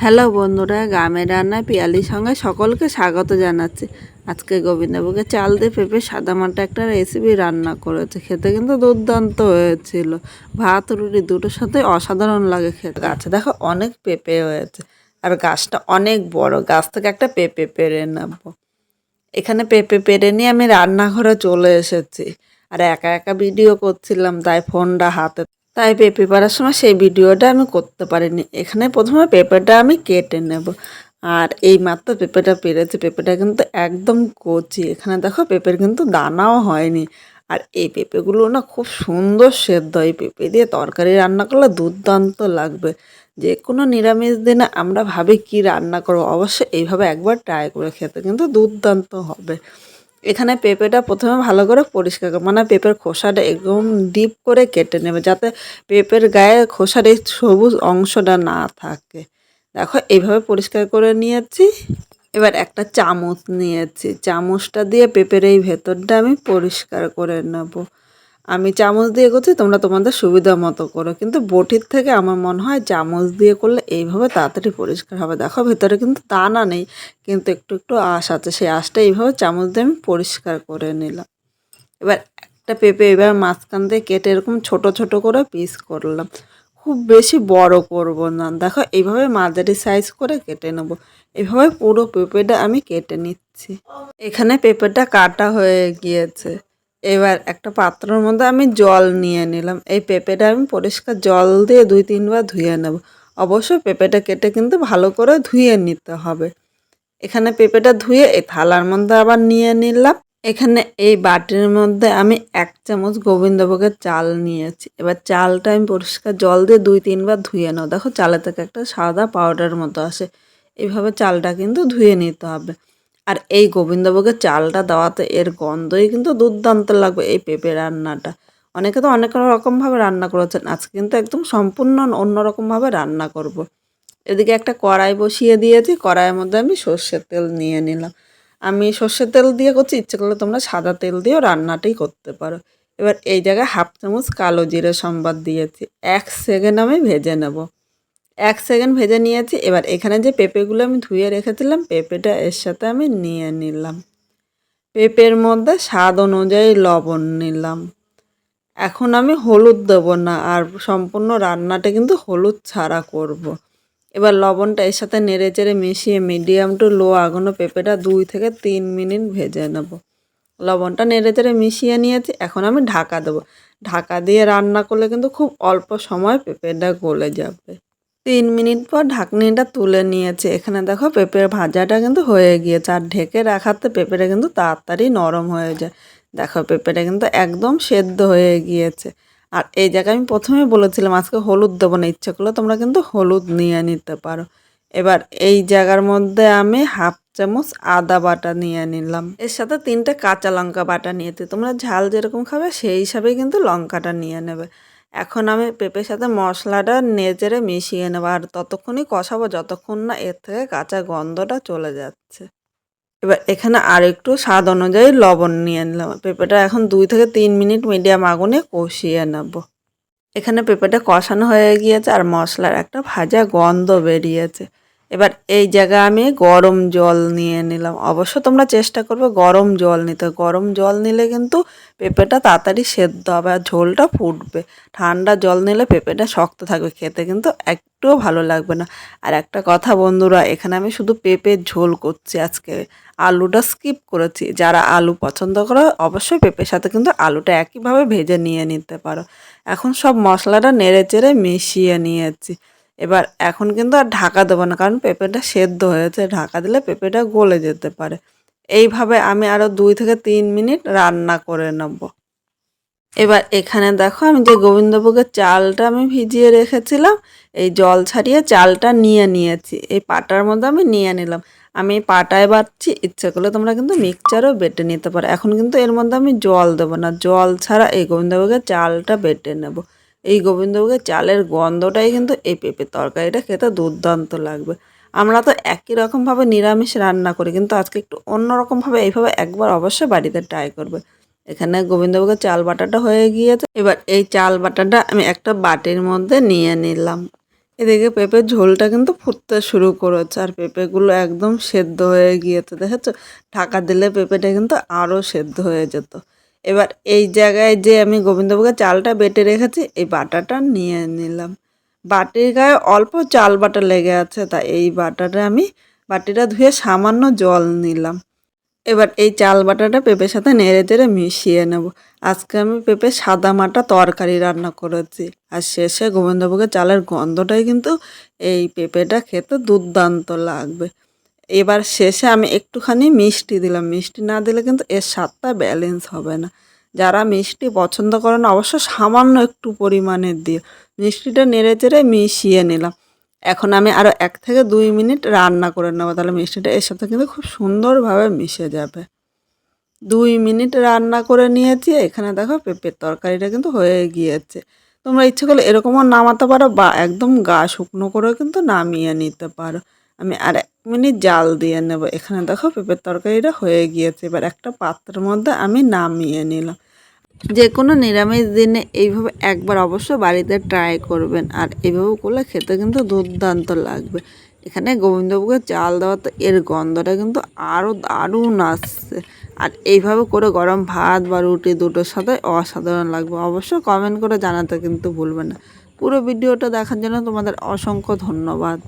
Hello বন্ধুরা, গ্রামের রান্নায় পিয়ালির সঙ্গে সকলকে স্বাগত জানাচ্ছি। আজকে গোবিন্দভোগের চাল দিয়ে পেঁপে সাদামাটা একটা রেসিপি রান্না করেছে। খেতে কিন্তু দুর্দান্ত হয়েছিল। ভাত রুটি দুটোর সাথে অসাধারণ লাগে খেতে। গাছে দেখো অনেক পেঁপে হয়েছে, আর গাছটা অনেক বড়। গাছ থেকে একটা পেঁপে পেড়ে নেবো। এখানে পেঁপে পেড়ে নিয়ে আমি রান্নাঘরে চলে এসেছি। আর একা একা ভিডিও করছিলাম, তাই ফোনটা হাতে, তাই পেঁপে পাড়ার সময় সেই ভিডিওটা আমি করতে পারিনি। এখানে প্রথমে পেঁপেটা আমি কেটে নেব। আর এই মাত্র পেঁপেটা পেরেছি, পেঁপেটা কিন্তু একদম কচি। এখানে দেখো পেঁপের কিন্তু দানাও হয়নি। আর এই পেঁপেগুলো না খুব সুন্দর সেদ্ধ। এই পেঁপে দিয়ে তরকারি রান্না করলে দুর্দান্ত লাগবে। যে কোনো নিরামিষ দিনে আমরা ভাবি কি রান্না করবো, অবশ্যই এইভাবে একবার ট্রাই করে খেতে কিন্তু দুর্দান্ত হবে। এখানে পেঁপেটা প্রথমে ভালো করে পরিষ্কার করে, মানে পেঁপের খোসাটা একদম ডিপ করে কেটে নেবে, যাতে পেঁপের গায়ে খোসার এই সবুজ অংশটা না থাকে। দেখো এইভাবে পরিষ্কার করে নিয়েছি। এবার একটা চামচ নিয়েছি, চামচটা দিয়ে পেঁপের এই ভেতরটা আমি পরিষ্কার করে নেব। আমি চামচ দিয়ে করছি, তোমরা তোমাদের সুবিধা মতো করো, কিন্তু বটির থেকে আমার মনে হয় চামচ দিয়ে করলে এইভাবে তাড়াতাড়ি পরিষ্কার হবে। দেখো ভেতরে কিন্তু দানা নেই, কিন্তু একটু একটু আঁশ আছে। সেই আঁশটা এইভাবে চামচ দিয়ে আমি পরিষ্কার করে নিলাম। এবার একটা পেঁপে এবার মাঝখান দিয়ে কেটে এরকম ছোট ছোট করে পিস করলাম। খুব বেশি বড় করব না, দেখো এইভাবে মাঝারি সাইজ করে কেটে নেব। এইভাবে পুরো পেঁপেটা আমি কেটে নিচ্ছি। এখানে পেঁপেটা কাটা হয়ে গিয়েছে। এবার একটা পাত্রের মধ্যে আমি জল নিয়ে নিলাম। এই পেঁপেটা আমি পরিষ্কার জল দিয়ে 2-3 বার ধুয়ে নেব। অবশ্যই পেঁপেটা কেটে কিন্তু ভালো করে ধুয়ে নিতে হবে। এখানে পেঁপেটা ধুয়ে এই থালার মধ্যে আবার নিয়ে নিলাম। এখানে এই বাটির মধ্যে আমি 1 চামচ গোবিন্দভোগের চাল নিয়েছি। এবার চালটা আমি পরিষ্কার জল দিয়ে 2-3 বার ধুয়ে নেব। দেখো চালের থেকে একটা সাদা পাউডার মতো আসে। এইভাবে চালটা কিন্তু ধুয়ে নিতে হবে। আর এই গোবিন্দভোগের চালটা দেওয়াতে এর গন্ধই কিন্তু দুর্দান্ত লাগবে এই পেঁপে রান্নাটা। অনেকে তো অনেক রকমভাবে রান্না করেছেন, আজকে কিন্তু একদম সম্পূর্ণ অন্যরকমভাবে রান্না করব। এদিকে একটা কড়াই বসিয়ে দিয়েছি, কড়াইয়ের মধ্যে আমি সর্ষের তেল নিয়ে নিলাম। আমি সর্ষের তেল দিয়ে করছি, ইচ্ছে করলে তোমরা সাদা তেল দিয়েও রান্নাটাই করতে পারো। এবার এই জায়গায় 1/2 চামচ কালো জিরে সম্বাদ দিয়েছি। 1 সেকেন্ড আমি ভেজে নেব। 1 সেকেন্ড ভেজে নিয়েছি। এবার এখানে যে পেঁপেগুলো আমি ধুয়ে রেখেছিলাম, পেঁপেটা এর সাথে আমি নিয়ে নিলাম। পেঁপের মধ্যে স্বাদ অনুযায়ী লবণ নিলাম। এখন আমি হলুদ দেবো না, আর সম্পূর্ণ রান্নাটা কিন্তু হলুদ ছাড়া করব। এবার লবণটা এর সাথে নেড়ে চেড়ে মিশিয়ে মিডিয়াম টু লো আগুনে পেঁপেটা 2 থেকে 3 মিনিট ভেজে নেব। লবণটা নেড়ে চেড়ে মিশিয়ে নিয়েছি। এখন আমি ঢাকা দেবো। ঢাকা দিয়ে রান্না করলে কিন্তু খুব অল্প সময় পেঁপেটা গলে যাবে। 3 মিনিট পর ঢাকনিটা তুলে নিয়েছি। এখানে দেখো পেঁপের ভাজাটা কিন্তু হয়ে গিয়েছে। আর ঢেকে রাখাতে পেঁপেটা কিন্তু তাড়াতাড়ি নরম হয়ে যায়। দেখো পেঁপেটা কিন্তু একদম সেদ্ধ হয়ে গিয়েছে। আর এই জায়গায় আমি প্রথমে বলেছিলাম আজকে হলুদ দেবো না, ইচ্ছে করলে তোমরা কিন্তু হলুদ নিয়ে নিতে পারো। এবার এই জায়গার মধ্যে আমি 1/2 চামচ আদা বাটা নিয়ে নিলাম। এর সাথে 3টে কাঁচা লঙ্কা বাটা নিয়েছি। তোমরা ঝাল যেরকম খাবে সেই হিসাবেই কিন্তু লঙ্কাটা নিয়ে নেবে। এখন আমি পেঁপের সাথে মশলাটা নেড়েচেড়ে মিশিয়ে নেব। আর ততক্ষণই কষাবো যতক্ষণ না এর থেকে কাঁচা গন্ধটা চলে যাচ্ছে। এবার এখানে আর একটু স্বাদ অনুযায়ী লবণ নিয়ে নিলাম। পেঁপেটা এখন 2 থেকে 3 মিনিট মিডিয়াম আগুনে কষিয়ে নেব। এখানে পেঁপেটা কষানো হয়ে গিয়েছে আর মশলার একটা ভাজা গন্ধ বেরিয়েছে। এবার এই জায়গায় আমি গরম জল নিয়ে নিলাম। অবশ্য তোমরা চেষ্টা করবে গরম জল নিতে। গরম জল নিলে কিন্তু পেঁপেটা তাড়াতাড়ি সেদ্ধ হবে আর ঝোলটা ফুটবে। ঠান্ডা জল নিলে পেঁপেটা শক্ত থাকবে, খেতে কিন্তু একটুও ভালো লাগবে না। আর একটা কথা বন্ধুরা, এখানে আমি শুধু পেঁপের ঝোল করছি আজকে, আলুটা স্কিপ করেছি। যারা আলু পছন্দ করো অবশ্যই পেঁপের সাথে কিন্তু আলুটা একইভাবে ভেজে নিয়ে নিতে পারো। এখন সব মশলাটা নেড়ে চেড়ে মিশিয়ে নিয়েছি। এবার এখন কিন্তু আর ঢাকা দেবো না, কারণ পেঁপেটা সেদ্ধ হয়েছে। ঢাকা দিলে পেঁপেটা গলে যেতে পারে। এইভাবে আমি আরও 2 থেকে 3 মিনিট রান্না করে নেব। এবার এখানে দেখো আমি যে গোবিন্দভোগের চালটা আমি ভিজিয়ে রেখেছিলাম, এই জল ছাড়িয়ে চালটা নিয়ে নিয়েছি। এই পাটার মধ্যে আমি নিয়ে নিলাম। আমি পাটায় বাটছি, ইচ্ছে করলে তোমরা কিন্তু মিক্সচারও বেটে নিতে পারো। এখন কিন্তু এর মধ্যে আমি জল দেবো না, জল ছাড়া এই গোবিন্দভোগের চালটা বেটে নেব। এই গোবিন্দভোগের চালের গন্ধটাই কিন্তু এই পেঁপের তরকারিটা খেতে দুর্দান্ত লাগবে। আমরা তো একই রকমভাবে নিরামিষ রান্না করি, কিন্তু আজকে একটু অন্যরকমভাবে এইভাবে একবার অবশ্যই বাড়িতে ট্রাই করবে। এখানে গোবিন্দভোগের চাল বাটাটা হয়ে গিয়েছে। এবার এই চাল বাটাটা আমি একটা বাটির মধ্যে নিয়ে নিলাম। এদিকে পেঁপের ঝোলটা কিন্তু ফুটতে শুরু করেছে আর পেঁপেগুলো একদম সেদ্ধ হয়ে গিয়েছে, দেখেছো? ঢাকা দিলে পেঁপেটা কিন্তু আরও সেদ্ধ হয়ে যেত। এবার এই জায়গায় যে আমি গোবিন্দভোগের চালটা বেটে রেখেছি এই বাটাটা নিয়ে নিলাম। বাটির গায়ে অল্প চাল বাটা লেগে আছে, তাই এই বাটিটা ধুয়ে সামান্য জল নিলাম। এবার এই চাল বাটাটা পেঁপের সাথে নেড়ে চেড়ে মিশিয়ে নেব। আজকে আমি পেঁপে সাদা মাটা তরকারি রান্না করেছি। আর শেষে গোবিন্দভোগের চালের গন্ধটাই কিন্তু এই পেঁপেটা খেতে দুর্দান্ত লাগবে। এবার শেষে আমি একটুখানি মিষ্টি দিলাম, মিষ্টি না দিলে কিন্তু এর স্বাদটা ব্যালেন্স হবে না। যারা মিষ্টি পছন্দ করে না অবশ্য সামান্য একটু পরিমাণে দিয়ে মিষ্টিটা নেড়ে চেড়ে মিশিয়ে নিলাম। এখন আমি আরও 1 থেকে 2 মিনিট রান্না করে নেবো, তাহলে মিষ্টিটা এর সাথে কিন্তু খুব সুন্দরভাবে মিশে যাবে। 2 মিনিট রান্না করে নিয়েছি, এখানে দেখো পেঁপের তরকারিটা কিন্তু হয়ে গিয়েছে। তোমরা ইচ্ছে করলে এরকমও নামাতে পারো বা একদম গা শুকনো করেও কিন্তু নামিয়ে নিতে পারো। আমি আর 1 মিনিট জাল দিয়ে নেব। এখানে দেখো পেঁপের তরকারিটা হয়ে গিয়েছে। এবার একটা পাত্রের মধ্যে আমি নামিয়ে নিলাম। যে কোনো নিরামিষ দিনে এইভাবে একবার অবশ্য বাড়িতে ট্রাই করবেন, আর এইভাবে করলে খেতে কিন্তু দুর্দান্ত লাগবে। এখানে গোবিন্দভোগের চাল দেওয়াতে এর গন্ধটা কিন্তু আরও দারুণ আসছে। আর এইভাবে করে গরম ভাত বা রুটি দুটোর সাথে অসাধারণ লাগবে। অবশ্য কমেন্ট করে জানাতে কিন্তু ভুলবেন না। পুরো ভিডিওটা দেখার জন্য তোমাদের অসংখ্য ধন্যবাদ।